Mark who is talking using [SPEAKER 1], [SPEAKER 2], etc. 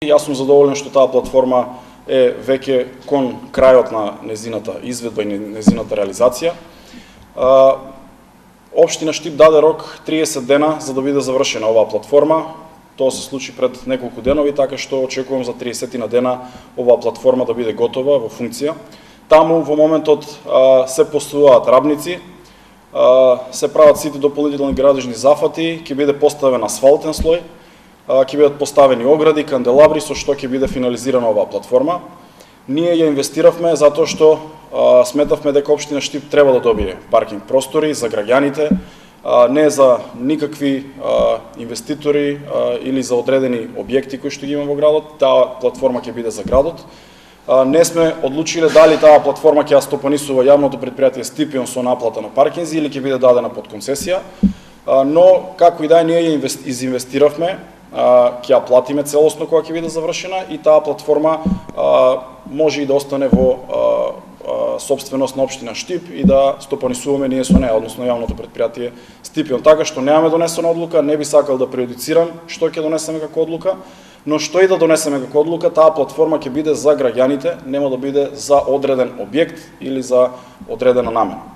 [SPEAKER 1] Јас сум задоволен што таа платформа е веќе кон крајот на незината изведба и незината реализација. Општина Штип даде рок 30 дена за да биде завршена оваа платформа. Тоа се случи пред неколку денови, така што очекувам за 30 дена оваа платформа да биде готова во функција. Таму во моментот се постуваат рабници, се прават сите дополнителни градежни зафати, ќе биде поставен асфалтен слој, ќе бидат поставени огради, канделабри, со што ќе биде финализирана оваа платформа. Ние ја инвестиравме затоа што сметавме дека општина Штип треба да добие паркинг простори за граѓаните, не за никакви инвеститори или за одредени објекти кои што ги има во градот. Таа платформа ќе биде за градот. Не сме одлучиле дали таа платформа ќе ја стопанисува јавното претпријатие Стипион со наплата на паркинзи или ќе биде дадена под концесија, но како и да е, ние ја изинвестиравме, ќе ја платиме целосно кога ќе биде завршена и таа платформа може и да остане во собственост на општина Штип и да стопанисуваме ние со неа, односно јавното претпријатие Стипион. Така што немаме донесена одлука, не би сакал да прејудицирам што ќе донесеме како одлука, но што и да донесеме како одлука, таа платформа ќе биде за граѓаните, нема да биде за одреден објект или за одредена намена.